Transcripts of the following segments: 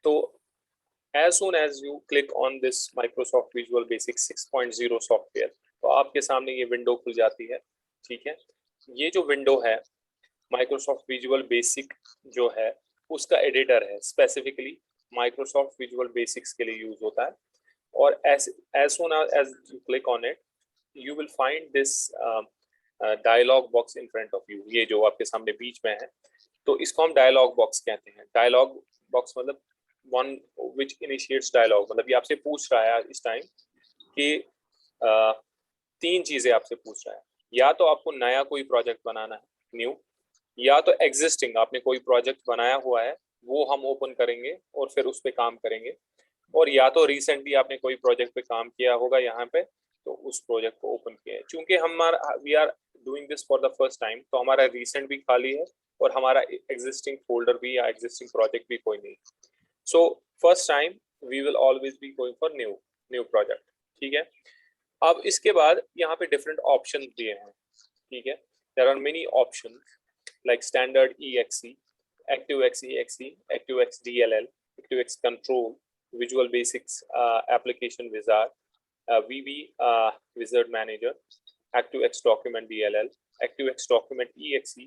तो as soon as you click on this Microsoft Visual Basic 6.0 software, तो आपके सामने ये विंडो खुल जाती है। ठीक है, ये जो विंडो है माइक्रोसॉफ्ट विजुअल बेसिक जो है उसका एडिटर है, स्पेसिफिकली माइक्रोसॉफ्ट विजुअल बेसिक्स के लिए यूज होता है। और as soon as you click on it, you will find this dialog box in front of you, ये जो आपके सामने बीच में है, तो इसको हम डायलॉग बॉक्स कहते हैं। डायलॉग बॉक्स मतलब वन विच इनिशिएट्स डायलॉग, मतलब ये आपसे पूछ रहा है इस टाइम कि तीन चीजें आपसे पूछ रहा है। या तो आपको नया कोई प्रोजेक्ट बनाना है, न्यू, या तो एग्जिस्टिंग आपने कोई प्रोजेक्ट बनाया हुआ है वो हम ओपन करेंगे और फिर उस पर काम करेंगे, और या तो रिसेंटली आपने कोई प्रोजेक्ट पे काम किया होगा यहाँ पे, तो उस प्रोजेक्ट को ओपन किया है। चूंकि हमारा we are doing this for the first time, तो हमारा रिसेंट भी खाली है और हमारा एग्जिस्टिंग फोल्डर भी या एग्जिस्टिंग प्रोजेक्ट भी कोई नहीं। So first time we will always be going for new project. ठीक है, अब इसके बाद यहाँ पे डिफरेंट ऑप्शन दिए हैं। ठीक है, there are many option like standard exe, ActiveX exe, ActiveX DLL, ActiveX control, Visual Basics application wizard, VB wizard manager, ActiveX document DLL, ActiveX document exe,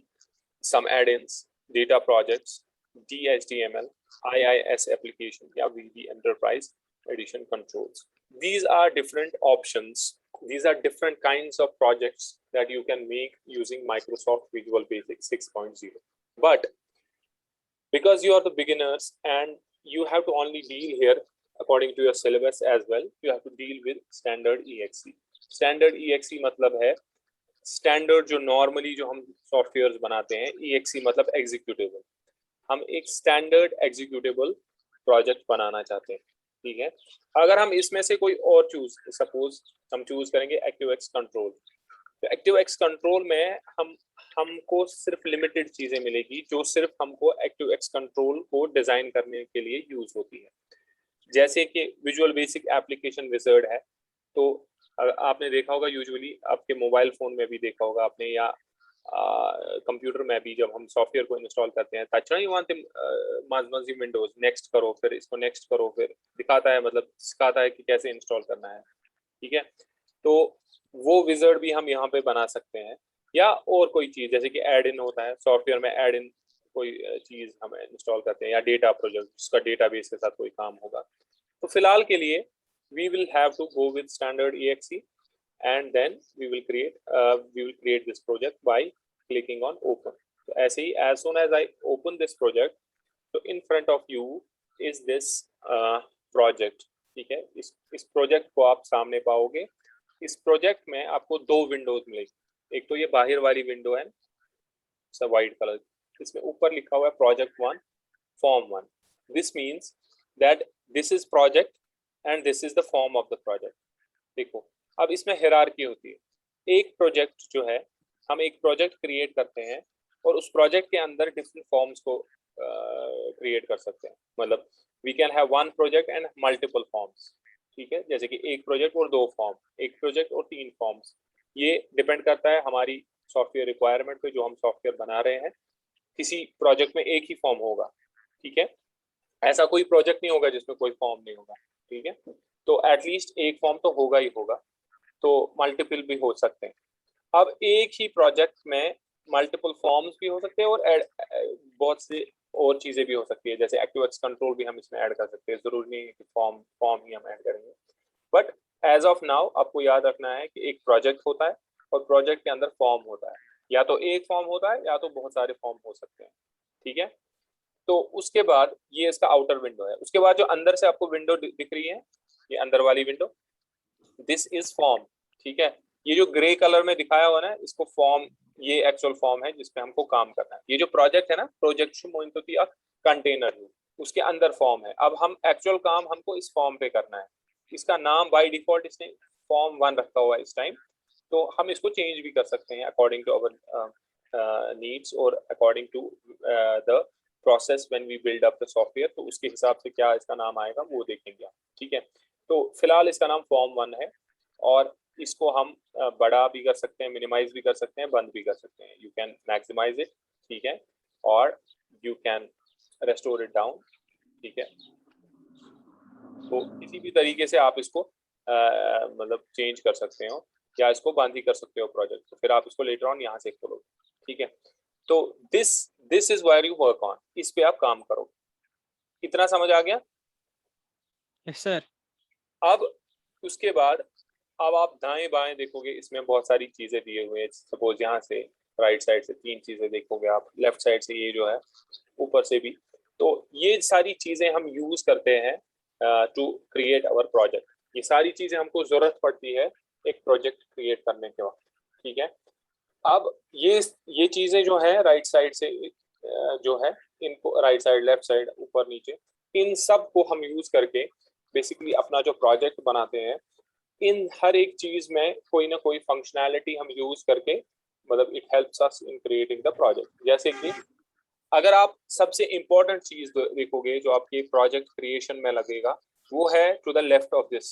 some add-ins, data projects, DHTML, IIS application, yeah, VB enterprise edition controls. These are different options. These are different kinds of projects that you can make using Microsoft Visual Basic 6.0. But because you are the beginners and you have to only deal here according to your syllabus as well, you have to deal with standard exe. Standard exe मतलब है standard जो normally जो हम softwares बनाते हैं, exe मतलब executable. हम एक स्टैंडर्ड एग्जीक्यूटेबल प्रोजेक्ट बनाना चाहते हैं। ठीक है, अगर हम इसमें से कोई और चूज, सपोज हम चूज करेंगे ActiveX कंट्रोल, तो ActiveX कंट्रोल में हमको सिर्फ लिमिटेड चीजें मिलेगी जो सिर्फ हमको ActiveX कंट्रोल को डिजाइन करने के लिए यूज होती है। जैसे कि विजुअल बेसिक एप्लीकेशन विजर्ड है, तो आपने देखा होगा, यूजुअली आपके मोबाइल फोन में भी देखा होगा आपने, या कंप्यूटर में भी जब हम सॉफ्टवेयर को इंस्टॉल करते हैं, तचना ही वहां माजी विंडोज नेक्स्ट करो, फिर इसको नेक्स्ट करो, फिर दिखाता है, मतलब सिखाता है कि कैसे इंस्टॉल करना है। ठीक है, तो वो विजर्ड भी हम यहाँ पे बना सकते हैं, या और कोई चीज जैसे कि एड इन होता है सॉफ्टवेयर में, एड इन कोई चीज हम इंस्टॉल करते हैं, या डेटा प्रोजेक्ट जिसका डेटाबेस के साथ कोई काम होगा। तो फिलहाल के लिए we will have to go with standard exe, and then we will create this project by clicking on open. So ऐसे ही as soon as I open this project, so in front of you is this project. ठीक है, इस project को आप सामने पाओगे। इस project में आपको दो विंडोज मिलेगी। एक तो ये बाहर वाली विंडो है सब वाइट कलर, इसमें ऊपर लिखा हुआ है project 1 form 1। This means that this is project and this is the form of the project. देखो, अब इसमें हिरार्की होती है। एक प्रोजेक्ट जो है, हम एक प्रोजेक्ट क्रिएट करते हैं और उस प्रोजेक्ट के अंदर डिफरेंट फॉर्म्स को क्रिएट कर सकते हैं। मतलब we can have one project and multiple forms. ठीक है, जैसे कि एक प्रोजेक्ट और दो फॉर्म, एक प्रोजेक्ट और तीन फॉर्म्स। ये डिपेंड करता है हमारी सॉफ्टवेयर रिक्वायरमेंट पे, जो हम सॉफ्टवेयर बना रहे हैं। किसी प्रोजेक्ट में एक ही फॉर्म होगा, ठीक है, ऐसा कोई प्रोजेक्ट नहीं होगा जिसमें कोई फॉर्म नहीं होगा। ठीक है, तो एटलीस्ट एक फॉर्म तो होगा ही होगा, तो मल्टीपल भी हो सकते हैं। अब एक ही प्रोजेक्ट में मल्टीपल फॉर्म्स भी हो सकते हैं और बहुत सी और चीजें भी हो सकती है, जैसे ActiveX कंट्रोल भी हम इसमें ऐड कर सकते हैं। जरूरी नहीं है कि फॉर्म ही हम ऐड करेंगे, बट एज ऑफ नाउ आपको याद रखना है कि एक प्रोजेक्ट होता है और प्रोजेक्ट के अंदर फॉर्म होता है। या तो एक फॉर्म होता है या तो बहुत सारे फॉर्म हो सकते हैं। ठीक है, तो उसके बाद ये इसका आउटर विंडो है। उसके बाद जो अंदर से आपको विंडो दिख रही है, ये अंदर वाली विंडो, दिस इज फॉर्म। ठीक है, ये जो ग्रे कलर में दिखाया हुआ ना, इसको फॉर्म, ये एक्चुअल फॉर्म है जिसपे हमको काम करना है। ये जो प्रोजेक्ट है ना, प्रोजेक्ट कंटेनर है, उसके अंदर फॉर्म है। अब हम एक्चुअल काम हमको इस फॉर्म पे करना है। इसका नाम बाय डिफॉल्ट इसने फॉर्म 1 रखा हुआ है इस टाइम, तो हम इसको चेंज भी कर सकते हैं अकॉर्डिंग टू अवर नीड्स और according to the process when we build up the software. तो उसके हिसाब से क्या इसका नाम आएगा वो देखेंगे। ठीक है, तो फिलहाल इसका नाम फॉर्म 1 है, और इसको हम बड़ा भी कर सकते हैं, मिनिमाइज भी कर सकते हैं, बंद भी कर सकते हैं। यू कैन मैक्सिमाइज इट, ठीक है, और you can restore it down. ठीक है, तो किसी भी तरीके से आप इसको मतलब चेंज कर सकते हो या इसको बांधी कर सकते हो प्रोजेक्ट, तो फिर आप इसको लेटर ऑन यहाँ से खोलो, ठीक है। तो this this is where you work on, इस पे आप काम करो। इतना समझ आ गया? Yes sir. अब उसके बाद अब आप दाएं बाएं देखोगे, इसमें बहुत सारी चीजें दिए हुए हैं। सपोज यहाँ से राइट साइड से 3 चीजें देखोगे आप, लेफ्ट साइड से ये जो है, ऊपर से भी। तो ये सारी चीजें हम यूज करते हैं टू क्रिएट अवर प्रोजेक्ट। ये सारी चीजें हमको जरूरत पड़ती है एक प्रोजेक्ट क्रिएट करने के वक्त, ठीक है। अब ये चीजें जो है राइट साइड से जो है, इनको राइट साइड, लेफ्ट साइड, ऊपर नीचे, इन सब को हम यूज करके बेसिकली अपना जो प्रोजेक्ट बनाते हैं, इन हर एक चीज में कोई ना कोई फंक्शनैलिटी हम यूज करके, मतलब it helps us in creating the project. जैसे कि अगर आप सबसे इंपॉर्टेंट चीज देखोगे जो आपके प्रोजेक्ट क्रिएशन में लगेगा, वो है to the left of this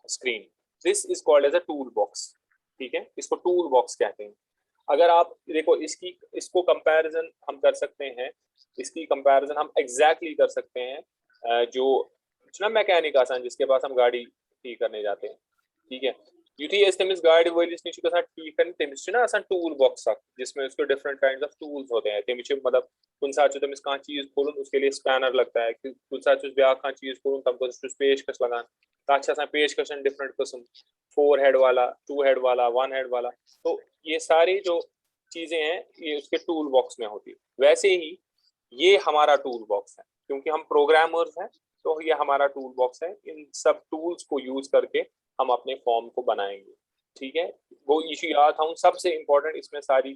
screen, this is called as a tool box, ठीक है। इसको टूल बॉक्स कहते हैं। अगर आप देखो इसको कंपैरिजन हम कर सकते हैं, इसकी कंपैरिजन हम एग्जैक्टली कर सकते हैं जो ना मैकेनिक आसान, जिसके पास हम गाड़ी ठीक करने जाते हैं, ठीक है। UTS तमिस गाड़ी वॉइलिस नीचे का साथ ठीक करने तमिस ना आसान टूल बॉक्स सा, जिसमें उसके डिफरेंट काइंड्स ऑफ टूल्स होते हैं। तमिस मतलब कुन साचो तमिस कहाँ चीज खोलूं, उसके लिए स्पैनर लगता है। कुन साचो ब्याह कहाँ चीज खोलूं, तब तो उस पेचकस लगान, अच्छा सा पेचकस डिफरेंट किस्म, 4 हेड वाला, 2 हेड वाला, 1 हेड वाला। तो ये सारी जो चीजें हैं ये उसके टूल बॉक्स में होती है। वैसे ही ये हमारा टूल बॉक्स है, क्योंकि हम प्रोग्रामर्स हैं, तो ये हमारा टूल बॉक्स है। इन सब टूल्स को यूज करके हम अपने फॉर्म को बनाएंगे, ठीक है। वो इशू याद था, सबसे इंपॉर्टेंट इसमें सारी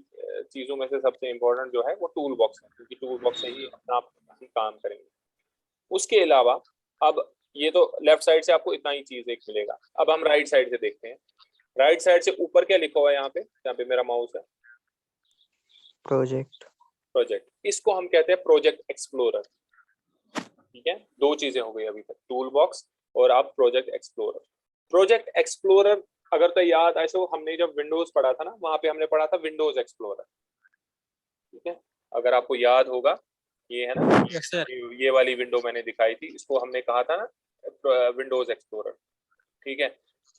चीजों में से सबसे इंपॉर्टेंट जो है वो टूल बॉक्स है, क्योंकि टूल बॉक्स से ही अपना हम काम करेंगे। उसके अलावा अब ये तो लेफ्ट साइड से आपको इतना ही चीज एक मिलेगा। अब हम राइट साइड से देखते हैं। राइट साइड से ऊपर क्या लिखा हुआ है यहाँ पे, जहाँ पे मेरा माउस है, प्रोजेक्ट। प्रोजेक्ट। इसको हम कहते हैं प्रोजेक्ट एक्सप्लोरर, ठीक है। 2 चीजें हो गई अभी तक, टूल बॉक्स और अब प्रोजेक्ट एक्सप्लोरर। प्रोजेक्ट एक्सप्लोरर अगर तो याद आए तो हमने जब विंडोज पढ़ा था ना, वहां पे हमने पढ़ा था विंडोज एक्सप्लोरर, ठीक है। अगर आपको याद होगा, ये है ना, यस सर। ये वाली विंडो मैंने दिखाई थी, इसको हमने कहा था ना विंडोज एक्सप्लोरर, ठीक है।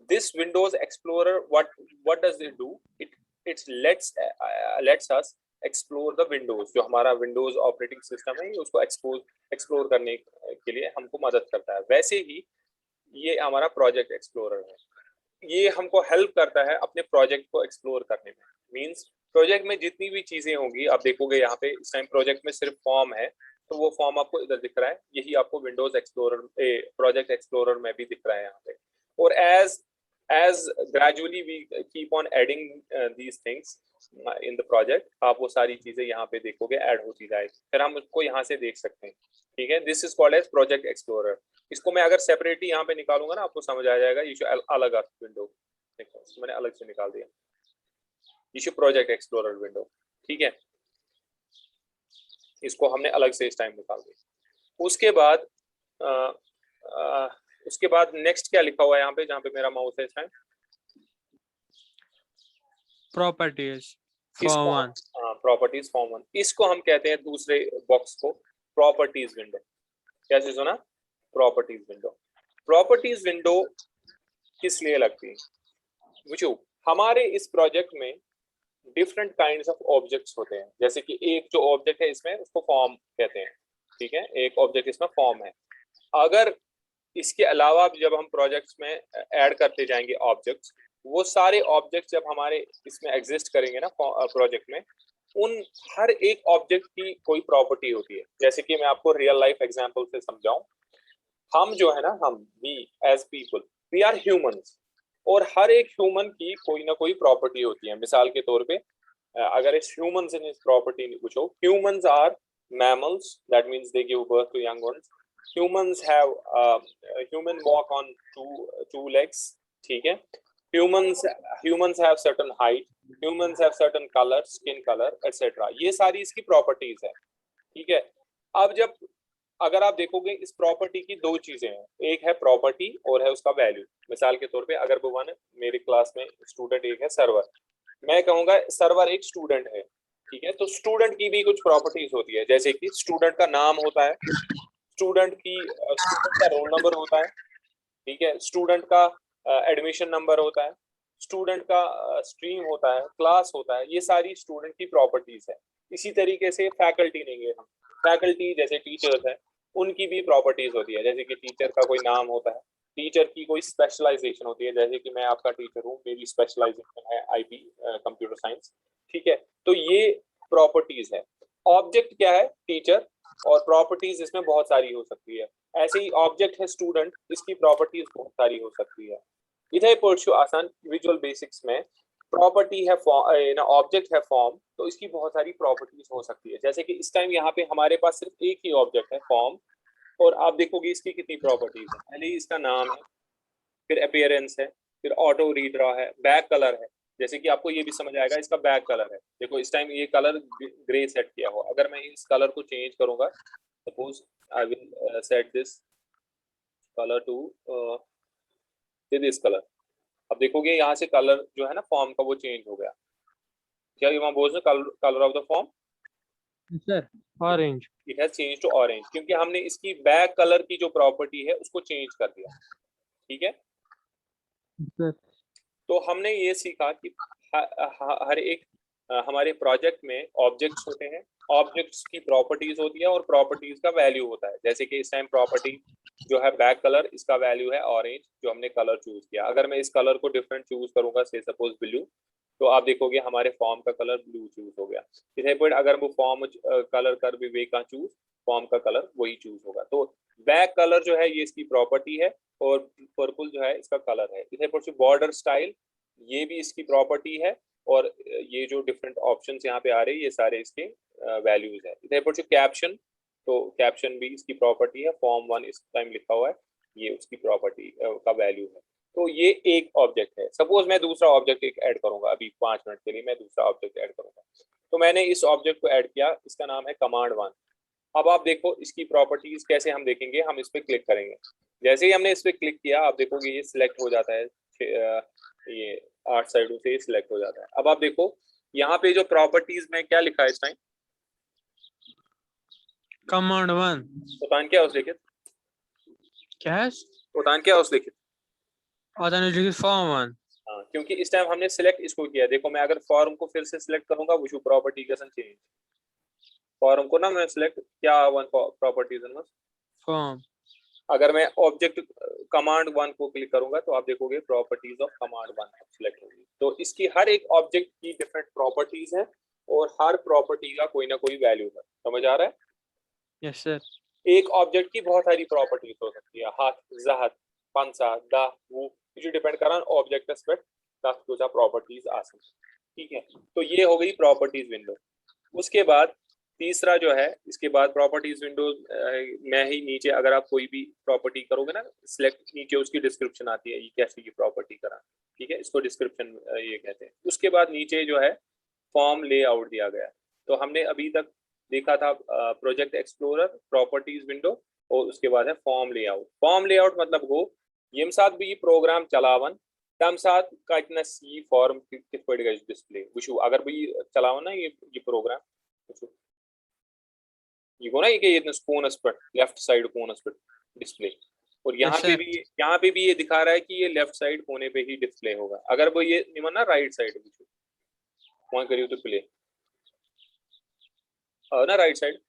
This Windows explorer what does it do, it let's us explore the Windows. जो हमारा विंडोज ऑपरेटिंग सिस्टम है, उसको एक्सप्लोर करने के लिए हमको मदद करता है। वैसे ही ये हमारा प्रोजेक्ट एक्सप्लोरर है, ये हमको हेल्प करता है अपने प्रोजेक्ट को एक्सप्लोर करने में। मींस प्रोजेक्ट में जितनी भी चीजें होंगी, आप देखोगे यहाँ पे इस टाइम प्रोजेक्ट में सिर्फ फॉर्म है, तो वो फॉर्म आपको इधर दिख रहा है, यही आपको विंडोज एक्सप्लोरर प्रोजेक्ट एक्सप्लोरर में भी दिख रहा है यहाँ पे। और as gradually we keep on adding these things in the project, आप वो सारी चीजें यहाँ पे देखोगे ऐड होती जाएगी, फिर हम उसको यहाँ से देख सकते हैं, ठीक है। This is called as project explorer. इसको मैं अगर सेपरेटली यहाँ पे निकालूंगा ना, आपको समझ आ जाएगा। ये अलग विंडो, देखो मैंने अलग से निकाल दिया, ये प्रोजेक्ट एक्सप्लोरर विंडो, ठीक है। इसको हमने अलग से इस टाइम निकाल दिया। उसके बाद नेक्स्ट क्या लिखा हुआ है यहाँ पे, जहाँ पे मेरा माउस है इस टाइम, प्रॉपर्टीज इसको फॉर्म 1। प्रॉपर्टीज फॉर्म 1, इसको हम कहते हैं दूसरे बॉक्स को प्रॉपर्टीज विंडो। कैसे सुना, प्रॉपर्टीज विंडो। प्रॉपर्टीज विंडो किस लिए लगती है, बुझो, हमारे इस प्रोजेक्ट में डिफरेंट काइंड्स ऑफ ऑब्जेक्ट्स होते हैं। जैसे कि एक जो ऑब्जेक्ट है इसमें, उसको फॉर्म कहते हैं, ठीक है। एक ऑब्जेक्ट इसमें फॉर्म है। अगर इसके अलावा जब हम प्रोजेक्ट्स में ऐड करते जाएंगे ऑब्जेक्ट्स, वो सारे ऑब्जेक्ट्स जब हमारे इसमें एग्जिस्ट करेंगे ना प्रोजेक्ट में, उन हर एक ऑब्जेक्ट की कोई प्रॉपर्टी होती है। जैसे कि मैं आपको रियल लाइफ एग्जांपल से समझाऊं, हम जो है ना, हम we as people, we are humans, और हर एक ह्यूमन की कोई ना कोई प्रॉपर्टी होती है। मिसाल के तौर पे अगर इस ह्यूमंस इन इस प्रॉपर्टी पूछो, humans are mammals, that means they give birth to young ones. Humans have human walk on two legs, ठीक है। humans have certain height, humans have certain color, skin color, etc. ये सारी इसकी properties है, ठीक है। अब जब अगर आप देखोगे इस प्रॉपर्टी की 2 चीजें हैं, एक है प्रॉपर्टी और है उसका वैल्यू। मिसाल के तौर पे अगर भगवान मेरी क्लास में स्टूडेंट एक है सर्वर, मैं कहूंगा सर्वर एक स्टूडेंट है, ठीक है। तो स्टूडेंट की भी कुछ प्रॉपर्टीज होती है, जैसे कि स्टूडेंट का नाम होता है, स्टूडेंट का रोल नंबर होता है, ठीक है, स्टूडेंट का एडमिशन नंबर होता है, स्टूडेंट का स्ट्रीम होता है, क्लास होता है, ये सारी स्टूडेंट की प्रॉपर्टीज है। इसी तरीके से फैकल्टी लेंगे हम, फैकल्टी जैसे टीचर्स हैं उनकी भी प्रॉपर्टीज होती है, जैसे कि टीचर का कोई नाम होता है, टीचर की कोई स्पेशलाइजेशन होती है, जैसे कि मैं आपका टीचर हूँ, मेरी स्पेशलाइजेशन है आईटी कंप्यूटर साइंस, ठीक है, तो ये प्रॉपर्टीज है। ऑब्जेक्ट क्या है? टीचर, और प्रॉपर्टीज इसमें बहुत सारी हो सकती है। ऐसे ही ऑब्जेक्ट है स्टूडेंट, इसकी प्रॉपर्टीज बहुत सारी हो सकती है। इधर परशु आसान विजुअल बेसिक्स में प्रॉपर्टी है फॉर्म, ऑब्जेक्ट है फॉर्म, तो इसकी बहुत सारी प्रॉपर्टीज हो सकती है। जैसे कि इस टाइम यहाँ पे हमारे पास सिर्फ एक ही ऑब्जेक्ट है फॉर्म, और आप देखोगे इसकी कितनी प्रॉपर्टीज है। पहले ही इसका नाम है, फिर अपीयरेंस है, फिर ऑटो रीड रहा है, बैक कलर है, जैसे कि आपको ये भी समझ आएगा इसका बैक कलर है। देखो इस टाइम ये कलर ग्रे सेट किया हुआ, अगर मैं इस कलर को चेंज करूंगा, suppose I will set this colour to this colour, अब देखोगे यहाँ से कलर जो है ना फॉर्म का वो चेंज हो गया। क्या ये बोल रहे colour of the form? Sir orange. It has change to orange, क्योंकि हमने इसकी बैक कलर की जो प्रॉपर्टी है उसको चेंज कर दिया, ठीक है। सर तो हमने ये सीखा कि हर एक हमारे प्रोजेक्ट में ऑब्जेक्ट्स होते हैं, ऑब्जेक्ट्स की प्रॉपर्टीज होती है और प्रॉपर्टीज का वैल्यू होता है। जैसे कि इस टाइम प्रॉपर्टी जो है बैक कलर, इसका वैल्यू है ऑरेंज, जो हमने कलर चूज किया। अगर मैं इस कलर को डिफरेंट चूज करूंगा, से सपोज ब्लू, तो आप देखोगे हमारे फॉर्म का कलर ब्लू चूज हो गया। इसी पॉइंट अगर वो फॉर्म कलर कर भी वे का चूज, फॉर्म का कलर वही चूज होगा। तो बैक कलर जो है ये इसकी प्रॉपर्टी है, और पर्पल जो है इसका कलर है। इधर पर बॉर्डर स्टाइल ये भी इसकी प्रॉपर्टी है, और ये जो डिफरेंट ऑप्शंस यहाँ पे आ रहे हैं ये सारे इसके वैल्यूज है। इधर पर कैप्शन, तो कैप्शन भी इसकी प्रॉपर्टी है, फॉर्म 1 इस टाइम लिखा हुआ है, ये उसकी प्रॉपर्टी का वैल्यू है। तो ये एक ऑब्जेक्ट है। सपोज मैं दूसरा ऑब्जेक्ट एक ऐड करूंगा, अभी 5 मिनट के लिए मैं दूसरा ऑब्जेक्ट ऐड करूंगा। तो मैंने इस ऑब्जेक्ट को ऐड किया, इसका नाम है कमांड 1। अब आप देखो इसकी प्रॉपर्टीज कैसे हम देखेंगे, हम इस पर क्लिक करेंगे। जैसे ही हमने इस पर क्लिक किया, आप देखोगे ये सिलेक्ट हो जाता है, ये 8 साइडों से सिलेक्ट हो जाता है। अब आप देखो यहाँ पे जो प्रॉपर्टीज में क्या लिखा है इस टाइम, कमांड 1 उतान क्या उस लिखित, क्या है? उतान क्या उस लिखित, ऑथेंटिक फॉर्म 1। हाँ, क्योंकि इस टाइम हमने सिलेक्ट इसको किया। देखो मैं अगर फॉर्म को फिर से सिलेक्ट करूंगा, वो प्रॉपर्टी का चेंज, फॉर्म को ना मैं सिलेक्ट क्या वन प्रॉपर्टीज फॉर्म। अगर मैं ऑब्जेक्ट कमांड 1 को क्लिक करूंगा, तो आप देखोगे प्रॉपर्टीज ऑफ कमांड 1 सिलेक्ट होगी। तो इसकी हर एक ऑब्जेक्ट की डिफरेंट प्रॉपर्टीज है, और हर प्रॉपर्टी का कोई ना कोई वैल्यू है। समझ आ रहा है? Yes sir. एक ऑब्जेक्ट की बहुत सारी प्रॉपर्टीज हो सकती है, हाथ, जहत, पंसा, दा, वो जो डिपेंड कर रहा है ऑब्जेक्ट एस्पेक्ट, दस प्रॉपर्टीज आ सकती, ठीक है। तो ये हो गई प्रॉपर्टीज विंडो। उसके बाद तीसरा जो है, इसके बाद प्रॉपर्टीज विंडो में ही नीचे अगर आप कोई भी प्रॉपर्टी करोगे ना सिलेक्ट, नीचे उसकी डिस्क्रिप्शन आती है, ये कैसे ये प्रॉपर्टी करा, ठीक है, इसको डिस्क्रिप्शन ये कहते हैं। उसके बाद नीचे जो है फॉर्म लेआउट दिया गया है। तो हमने अभी तक देखा था प्रोजेक्ट एक्सप्लोरर, प्रॉपर्टीज विंडो, और उसके बाद है फॉर्म लेआउट। फॉर्म लेआउट मतलब हो यम साथ भी प्रोग्राम चलावन तम साथ कटना सी फॉर्म कित पड़ गए डिस्प्ले वुशु अगर भी चलावन ना ये प्रोग्राम ये को ना ये कोनस पर लेफ्ट साइड कोनस पर डिस्प्ले, और यस सर। यहाँ पे भी ये दिखा रहा है कि ये लेफ्ट साइड कोने पे ही डिस्प्ले होगा। अगर वो ये निमन ना राइट साइड वहां करियो तो प्ले ना राइट साइड।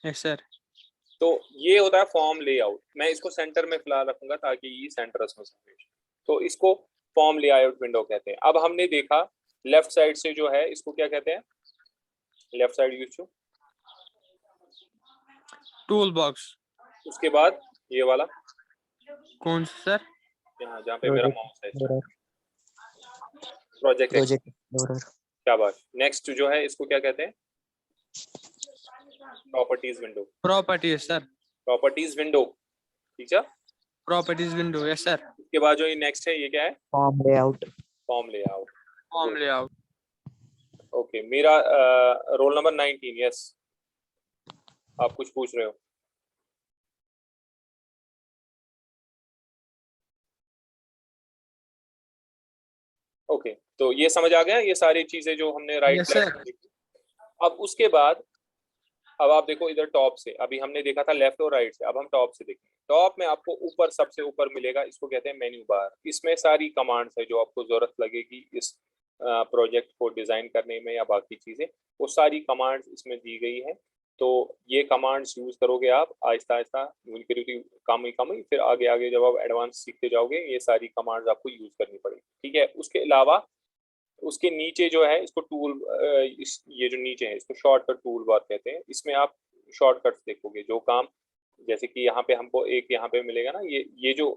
Yes sir. तो ये होता है फॉर्म लेआउट। मैं इसको सेंटर में फिलहाल रखूंगा ताकि ये सेंटर में समझे। तो इसको फॉर्म लेआउट विंडो कहते हैं। अब हमने देखा लेफ्ट साइड से जो है इसको क्या कहते हैं, left side use to tool box. उसके बाद ये वाला कौन सा सर? यहाँ जहाँ पे मेरा माउस है, प्रोजेक्ट एक्सप्लोरर। क्या बात। नेक्स्ट जो है इसको क्या कहते हैं, properties window. Properties sir. Properties window, ठीक है, प्रॉपर्टीज विंडो। Yes sir. उसके बाद जो ये नेक्स्ट है ये क्या है, form layout. Form layout. Form layout. Okay, मेरा रोल नंबर 19। यस, आप कुछ पूछ रहे हो? ओके, तो ये समझ आ गया ये सारी चीजें जो हमने राइट। Yes sir. अब उसके बाद अब आप देखो इधर टॉप से, अभी हमने देखा था लेफ्ट और राइट से, अब हम टॉप से देखेंगे। टॉप में आपको ऊपर सबसे ऊपर मिलेगा, इसको कहते हैं मेन्यू बार। इसमें सारी कमांड्स है जो आपको जरूरत लगेगी इस प्रोजेक्ट को डिजाइन करने में या बाकी चीजें, वो सारी कमांड्स इसमें दी गई है। तो ये कमांड्स यूज करोगे आप आहिस्ता आहिस्ता, कम ही, फिर आगे आगे जब आप एडवांस सीखते जाओगे ये सारी कमांड्स आपको यूज करनी पड़ेगी, ठीक है। उसके अलावा उसके नीचे जो है इसको ये जो नीचे है इसको शॉर्टकट टूल बार कहते हैं। इसमें आप शॉर्टकट्स देखोगे जो काम, जैसे कि यहाँ पे हमको एक यहाँ पे मिलेगा ना, ये जो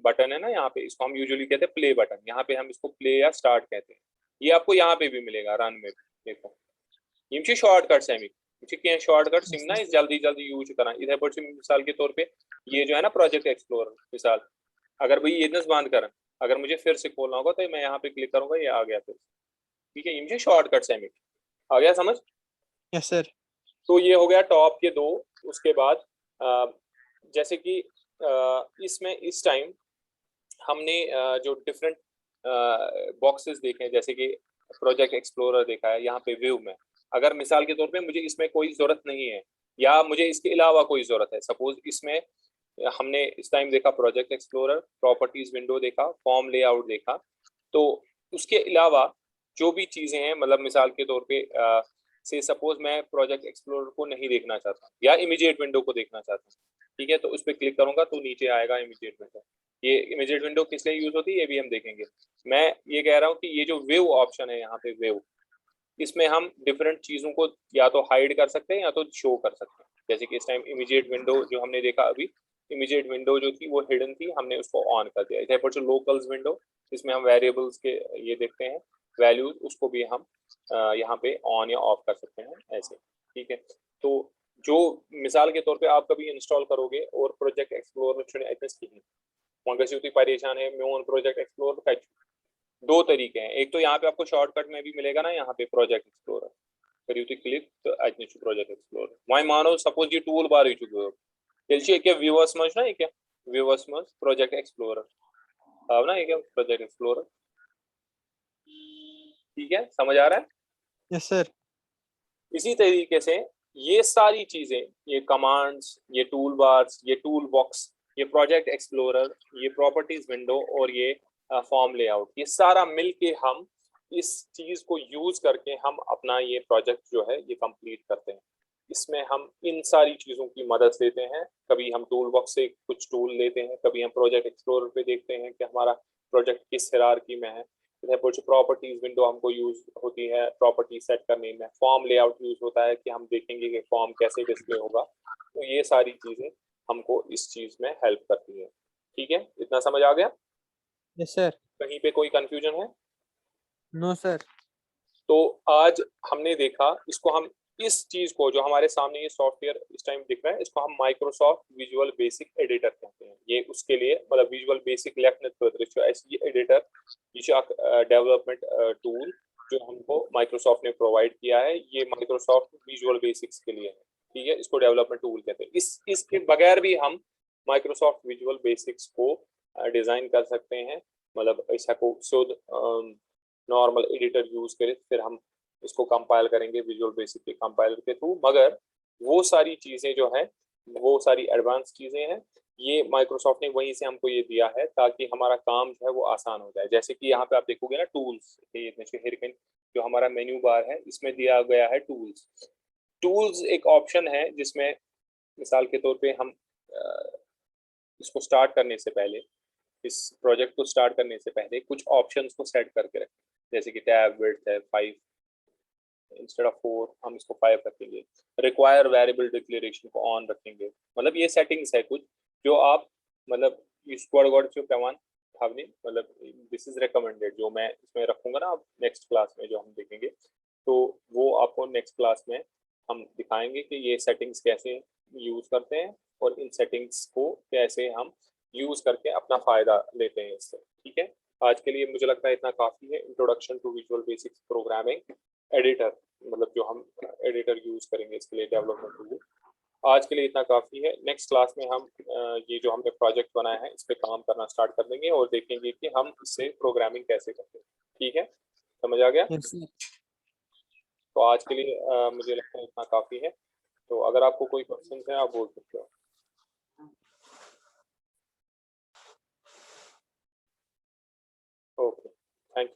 बटन है ना यहाँ पे, इसको हम यूजुअली कहते हैं प्ले बटन। यहाँ पे हम इसको प्ले या स्टार्ट कहते हैं। ये आपको यहाँ पे भी मिलेगा, रन में भी देखो। ये शॉर्टकट्स है शॉर्टकट्स Yes, ना sir. इस जल्दी जल्दी यूज करा इधर पर से। मिसाल के तौर पे ये जो है ना प्रोजेक्ट एक्सप्लोरर, मिसाल अगर भाई ये बंद करना, अगर मुझे फिर से खोलना होगा तो मैं यहाँ पे क्लिक करूंगा, ये आ गया फिर, ठीक है। ये शॉर्टकट्स है, आ गया समझ। Yes, sir. तो ये हो गया टॉप के दो। उसके बाद जैसे कि इसमें इस टाइम हमने जो डिफरेंट बॉक्सेस देखे हैं, जैसे कि प्रोजेक्ट एक्सप्लोरर देखा है, यहाँ पे व्यू में अगर मिसाल के तौर पे मुझे इसमें कोई जरूरत नहीं है या मुझे इसके अलावा कोई जरूरत है, सपोज इसमें हमने इस टाइम देखा प्रोजेक्ट एक्सप्लोरर, प्रॉपर्टीज विंडो देखा, फॉर्म लेआउट देखा, तो उसके अलावा जो भी चीजें हैं, मतलब मिसाल के तौर पे से सपोज मैं प्रोजेक्ट एक्सप्लोरर को नहीं देखना चाहता या इमीडिएट विंडो को देखना चाहता हूँ, ठीक है, तो उस पर क्लिक करूंगा तो नीचे आएगा इमीडिएट विंडो। ये इमीडिएट विंडो किस लिए यूज होती है ये भी हम देखेंगे। मैं ये कह रहा हूँ कि ये जो व्यू ऑप्शन है यहाँ पे व्यू, इसमें हम डिफरेंट चीजों को या तो हाइड कर सकते हैं या तो शो कर सकते हैं। जैसे कि इस टाइम इमीडिएट विंडो जो हमने देखा अभी, इमीडिएट विंडो जो थी वो हिडन थी, हमने उसको ऑन कर दिया। इधर पर जो लोकल्स विंडो, इसमें हम वेरिएबल्स के ये देखते हैं वैल्यूज, उसको भी हम यहाँ पे ऑन या ऑफ कर सकते हैं ऐसे, ठीक है। तो जो मिसाल के तौर पे आप कभी इंस्टॉल करोगे और प्रोजेक्ट एक्सप्लोरर परेशान है मैं प्रोजेक्ट एक्सप्लोरर, दो तरीके हैं। एक तो यहाँ पे आपको शॉर्टकट में भी मिलेगा ना, यहाँ पे प्रोजेक्ट एक्सप्लोरर करियो तो क्लिक तो प्रोजेक्ट एक्सप्लोरर वही मानो सपोज ये टूल बार क्या व्यूअर्स मच ना, क्या व्यूअर्स मच प्रोजेक्ट एक्सप्लोरर अब ना, ये क्या प्रोजेक्ट एक्सप्लोरर, ठीक है, समझ आ रहा है। Yes, sir. इसी तरीके से ये सारी चीजें, ये कमांड्स, ये टूल बार्स, ये टूल बॉक्स, ये प्रोजेक्ट एक्सप्लोरर, ये प्रॉपर्टीज विंडो और ये फॉर्म लेआउट, ये सारा मिलके हम इस चीज को यूज करके हम अपना ये प्रोजेक्ट जो है ये कंप्लीट करते हैं। इसमें हम इन सारी चीजों की मदद लेते हैं। कभी हम टूल बॉक्स से कुछ टूल लेते हैं, कभी हम प्रोजेक्ट एक्सप्लोरर पे देखते हैं कि हमारा प्रोजेक्ट किस हिरार्की में है। प्रॉपर्टीज विंडो हमको यूज होती है प्रॉपर्टी सेट करने में। फॉर्म लेआउट यूज होता है कि हम देखेंगे कि फॉर्म कैसे डिस्प्ले होगा। तो ये सारी चीजें हमको इस चीज में हेल्प करती है, ठीक है। इतना समझ आ गया? Yes, sir. कहीं पे कोई कंफ्यूजन है? No, sir. तो आज हमने देखा इसको, हम इस चीज को जो हमारे सामने ये सॉफ्टवेयर इस टाइम दिख रहा है, इसको हम माइक्रोसॉफ्ट विजुअल बेसिक एडिटर कहते हैं। ये उसके लिए मतलब विजुअल बेसिक ऐसी एडिटर डेवलपमेंट टूल जो हमको माइक्रोसॉफ्ट ने प्रोवाइड किया है, ये माइक्रोसॉफ्ट विजुअल बेसिक्स के लिए है, ठीक है। इसको डेवलपमेंट टूल कहते हैं। इसके बगैर भी हम माइक्रोसॉफ्ट विजुअल बेसिक्स को डिजाइन कर सकते हैं, मतलब ऐसा को शुद्ध नॉर्मल एडिटर यूज करें, फिर हम इसको कंपाइल करेंगे विजुअल बेसिक के कंपाइलर के थ्रू। मगर वो सारी चीजें जो है वो सारी एडवांस चीजें हैं, ये माइक्रोसॉफ्ट ने वहीं से हमको ये दिया है ताकि हमारा काम जो है वो आसान हो जाए। जैसे कि यहाँ पे आप देखोगे ना टूल्स, जो हमारा मेन्यू बार है इसमें दिया गया है टूल्स। टूल्स एक ऑप्शन है जिसमें मिसाल के तौर पे हम इसको स्टार्ट करने से पहले, इस प्रोजेक्ट को स्टार्ट करने से पहले कुछ ऑप्शंस को सेट करके रखें। जैसे कि टैब विड्थ है 5 इंस्टेड ऑफ 4, हम इसको 5 रखेंगे। रिक्वायर वेरिएबल डिक्लेरेशन को ऑन रखेंगे। मतलब ये सेटिंग्स है कुछ जो आप मतलब मतलब दिस इज रिकमेंडेड, जो मैं इसमें रखूंगा ना अब नेक्स्ट क्लास में जो हम देखेंगे, तो वो आपको नेक्स्ट क्लास में हम दिखाएंगे कि ये सेटिंग्स कैसे यूज करते हैं और इन सेटिंग्स को कैसे हम यूज करके अपना फायदा लेते हैं इससे, ठीक है। आज के लिए मुझे लगता है इतना काफी है। Introduction to visual basics programming editor, मतलब जो हम एडिटर यूज करेंगे इसके लिए डेवलपमेंट टूल, आज के लिए इतना काफी है। नेक्स्ट क्लास में हम ये जो हमने प्रोजेक्ट बनाया है इस पे काम करना स्टार्ट कर देंगे और देखेंगे कि हम इससे प्रोग्रामिंग कैसे करते हैं, ठीक है। समझ आ गया? Yes, sir. तो आज के लिए मुझे लगता है इतना काफी है। तो अगर आपको कोई क्वेश्चन है आप बोल सकते हो। Okay, thank you.